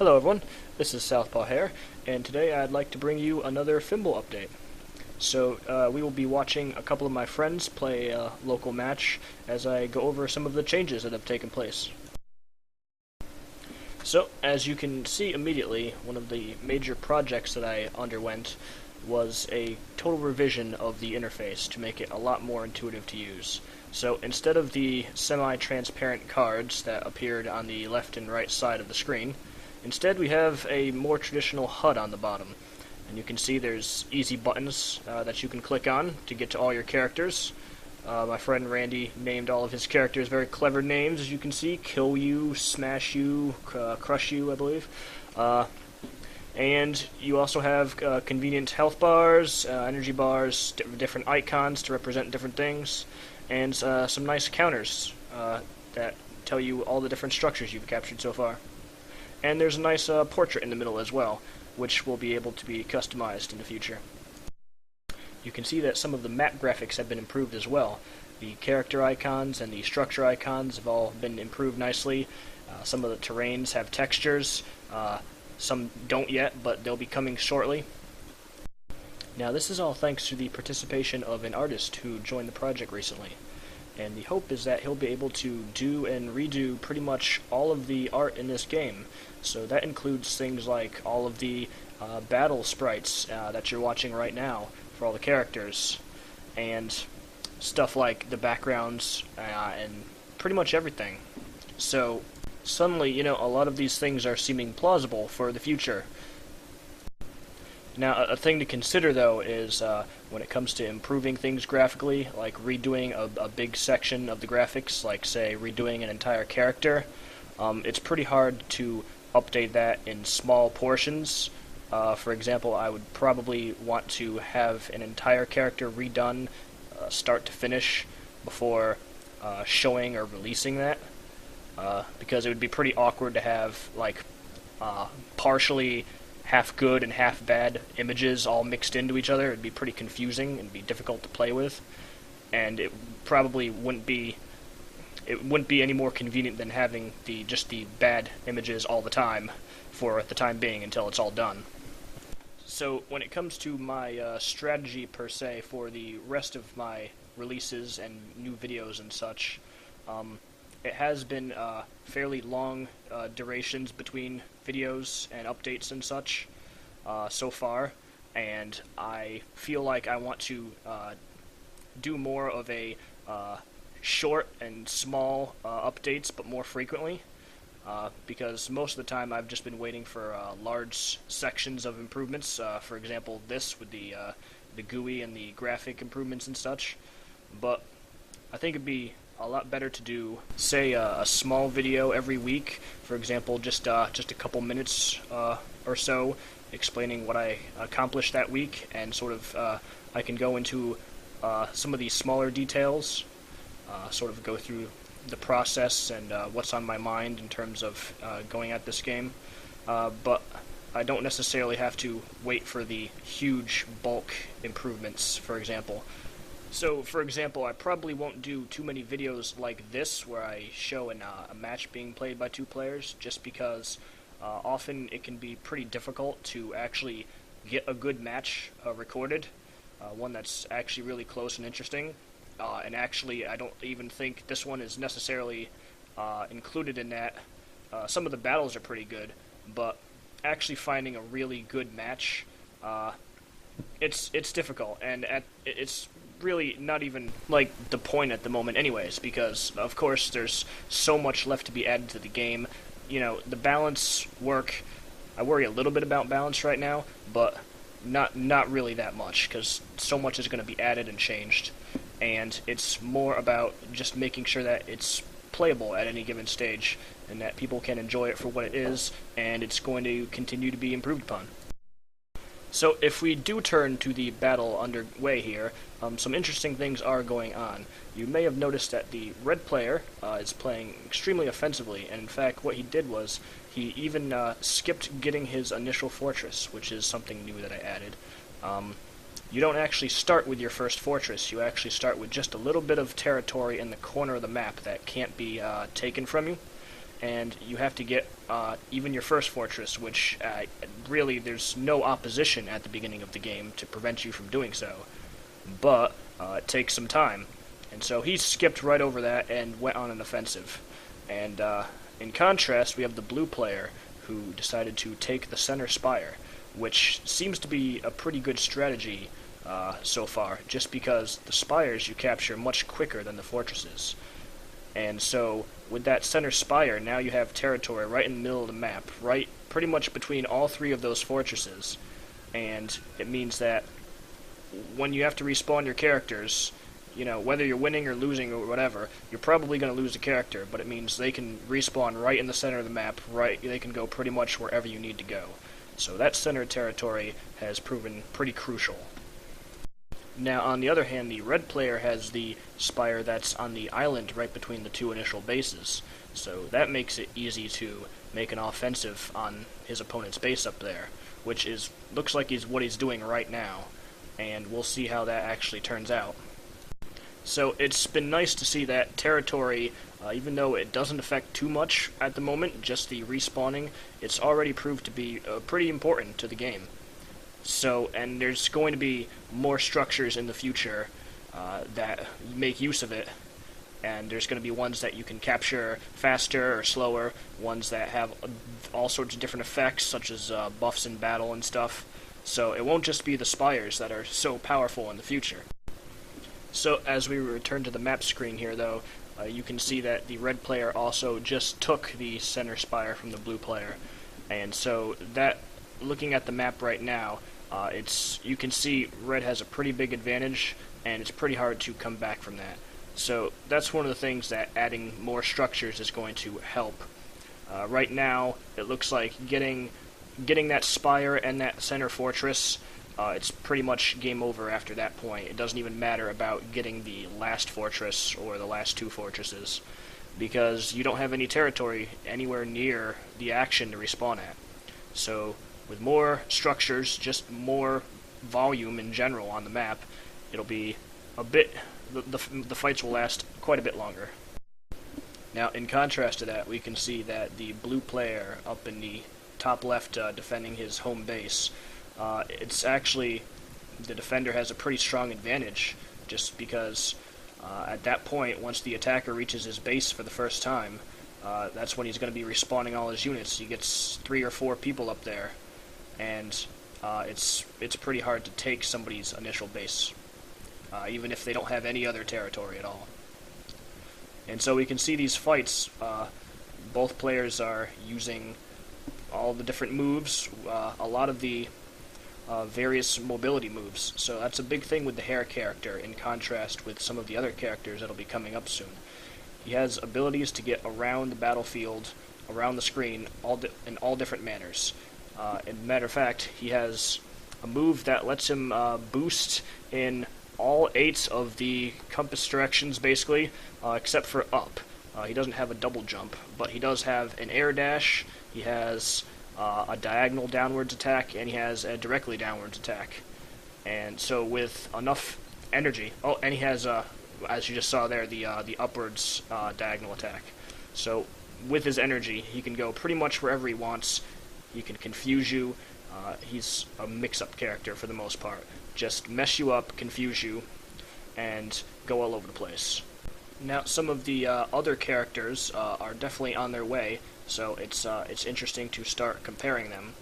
Hello everyone, this is Southpaw Hare, and today I'd like to bring you another Fimble update. So we will be watching a couple of my friends play a local match as I go over some of the changes that have taken place. So, as you can see immediately, one of the major projects that I underwent was a total revision of the interface to make it a lot more intuitive to use. So instead of the semi-transparent cards that appeared on the left and right side of the screen, instead we have a more traditional HUD on the bottom. And you can see there's easy buttons that you can click on to get to all your characters. My friend Randy named all of his characters very clever names, as you can see. Kill You, Smash You, Crush You, I believe. And you also have convenient health bars, energy bars, different icons to represent different things, and some nice counters that tell you all the different structures you've captured so far. And there's a nice portrait in the middle as well, which will be able to be customized in the future. You can see that some of the map graphics have been improved as well. The character icons and the structure icons have all been improved nicely. Some of the terrains have textures. Some don't yet, but they'll be coming shortly. Now this is all thanks to the participation of an artist who joined the project recently. And the hope is that he'll be able to do and redo pretty much all of the art in this game. So that includes things like all of the battle sprites that you're watching right now for all the characters, and stuff like the backgrounds and pretty much everything. So suddenly, a lot of these things are seeming plausible for the future. Now, a thing to consider, though, is when it comes to improving things graphically, like redoing a big section of the graphics, like, say, redoing an entire character, it's pretty hard to update that in small portions. For example, I would probably want to have an entire character redone start to finish before showing or releasing that, because it would be pretty awkward to have, like, partially half good and half bad images all mixed into each other. It'd be pretty confusing and be difficult to play with, and it probably wouldn't be any more convenient than having just the bad images all the time for the time being until it's all done. So when it comes to my strategy per se for the rest of my releases and new videos and such, it has been fairly long durations between videos and updates and such so far, and I feel like I want to do more of a short and small updates, but more frequently, because most of the time I've just been waiting for large sections of improvements. For example, this with the GUI and the graphic improvements and such. But I think it'd be a lot better to do, say, a small video every week. For example, just a couple minutes or so, explaining what I accomplished that week, and sort of I can go into some of these smaller details. Sort of go through the process and what's on my mind in terms of going at this game, but I don't necessarily have to wait for the huge bulk improvements, for example. So, for example, I probably won't do too many videos like this where I show a match being played by two players, just because often it can be pretty difficult to actually get a good match recorded, one that's actually really close and interesting. And actually, I don't even think this one is necessarily included in that. Some of the battles are pretty good, but actually finding a really good match, it's difficult, and it's really not even like the point at the moment anyways, because of course there's so much left to be added to the game. The balance work, I worry a little bit about balance right now, but not really that much, because so much is going to be added and changed. And it's more about just making sure that it's playable at any given stage, and that people can enjoy it for what it is, and it's going to continue to be improved upon. So if we do turn to the battle underway here, some interesting things are going on. You may have noticed that the red player is playing extremely offensively, and in fact what he did was he even skipped getting his initial fortress, which is something new that I added. You don't actually start with your first fortress. You actually start with just a little bit of territory in the corner of the map that can't be taken from you. and you have to get even your first fortress, which really there's no opposition at the beginning of the game to prevent you from doing so. But it takes some time, and so he skipped right over that and went on an offensive. And in contrast, we have the blue player who decided to take the center spire, which seems to be a pretty good strategy so far, just because the spires you capture much quicker than the fortresses. And so, with that center spire, now you have territory right in the middle of the map, right pretty much between all three of those fortresses. And it means that when you have to respawn your characters, you know, whether you're winning or losing or whatever, you're probably going to lose a character, but it means they can respawn right in the center of the map, right, they can go pretty much wherever you need to go. So that center territory has proven pretty crucial. Now, on the other hand, the red player has the spire that's on the island right between the two initial bases, so that makes it easy to make an offensive on his opponent's base up there, which looks like what he's doing right now, and we'll see how that actually turns out. So it's been nice to see that territory, even though it doesn't affect too much at the moment, just the respawning, it's already proved to be pretty important to the game. So, and there's going to be more structures in the future that make use of it, and there's going to be ones that you can capture faster or slower, ones that have all sorts of different effects, such as buffs in battle and stuff. So it won't just be the spires that are so powerful in the future. So as we return to the map screen here, though, you can see that the red player also just took the center spire from the blue player, and so that, looking at the map right now, you can see red has a pretty big advantage, and it's pretty hard to come back from that. So that's one of the things that adding more structures is going to help. Right now, it looks like getting that spire and that center fortress, it's pretty much game over after that point. It doesn't even matter about getting the last fortress or the last two fortresses, because you don't have any territory anywhere near the action to respawn at. So with more structures, just more volume in general on the map, it'll be a bit, the fights will last quite a bit longer. Now, in contrast to that, we can see that the blue player up in the top left defending his home base, it's actually, the defender has a pretty strong advantage, just because at that point, once the attacker reaches his base for the first time, that's when he's going to be respawning all his units. He gets 3 or 4 people up there, and it's pretty hard to take somebody's initial base, even if they don't have any other territory at all. And so we can see these fights, both players are using all the different moves, a lot of the various mobility moves. So that's a big thing with the Hare character, in contrast with some of the other characters that'll be coming up soon. He has abilities to get around the battlefield, around the screen, in all different manners. As a matter of fact, he has a move that lets him boost in all 8 of the compass directions, basically, except for up. He doesn't have a double jump, but he does have an air dash, he has a diagonal downwards attack, and he has a directly downwards attack. And so with enough energy, and he has, as you just saw there, the upwards diagonal attack. So with his energy, he can go pretty much wherever he wants. He can confuse you. He's a mix-up character for the most part. Just mess you up, confuse you, and go all over the place. Now, some of the other characters are definitely on their way, so it's interesting to start comparing them.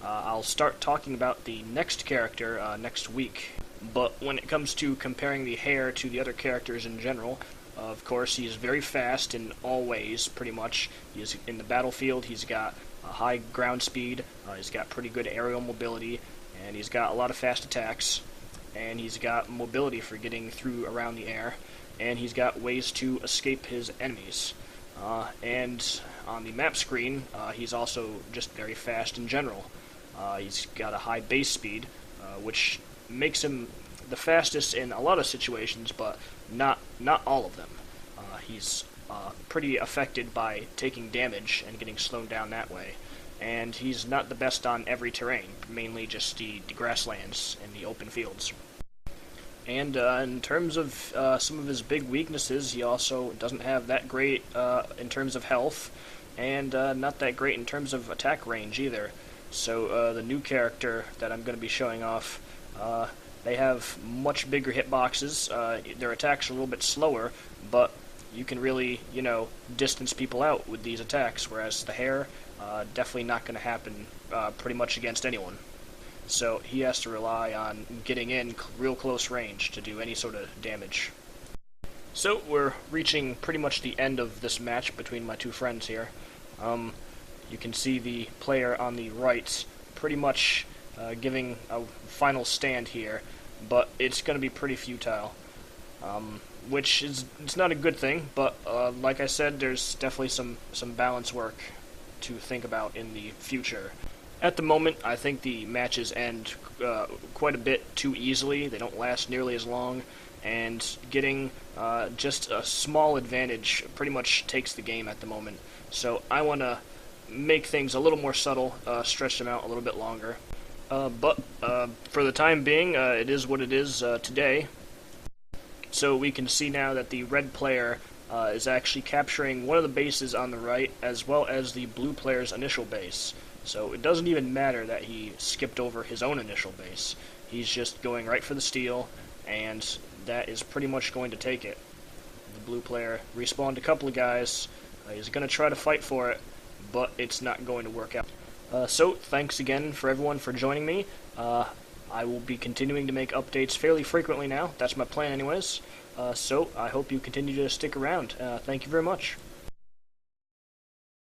I'll start talking about the next character next week, but when it comes to comparing the Hare to the other characters in general, of course, he's very fast in all ways, pretty much. He's in the battlefield, he's got a high ground speed, he's got pretty good aerial mobility, and he's got a lot of fast attacks, and he's got mobility for getting through around the air, and he's got ways to escape his enemies. And on the map screen, he's also just very fast in general. He's got a high base speed, which makes him the fastest in a lot of situations, but not all of them. He's pretty affected by taking damage and getting slowed down that way. And he's not the best on every terrain, mainly just the grasslands and the open fields. And in terms of some of his big weaknesses, he also doesn't have that great in terms of health. and not that great in terms of attack range either. So the new character that I'm going to be showing off, they have much bigger hitboxes. Their attacks are a little bit slower, but you can really, distance people out with these attacks, whereas the hair, definitely not going to happen pretty much against anyone. So he has to rely on getting in real close range to do any sort of damage. So we're reaching pretty much the end of this match between my two friends here. You can see the player on the right pretty much giving a final stand here, but it's going to be pretty futile, which is it's not a good thing, but like I said, there's definitely some balance work to think about in the future. At the moment, I think the matches end quite a bit too easily. They don't last nearly as long, and getting just a small advantage pretty much takes the game at the moment. So I want to make things a little more subtle, stretch them out a little bit longer. But for the time being, it is what it is today. So we can see now that the red player is actually capturing one of the bases on the right, as well as the blue player's initial base. So it doesn't even matter that he skipped over his own initial base. He's just going right for the steal, and that is pretty much going to take it. The blue player respawned a couple of guys. He's going to try to fight for it, but it's not going to work out. So thanks again for everyone for joining me. I will be continuing to make updates fairly frequently now. That's my plan anyways. So I hope you continue to stick around. Thank you very much.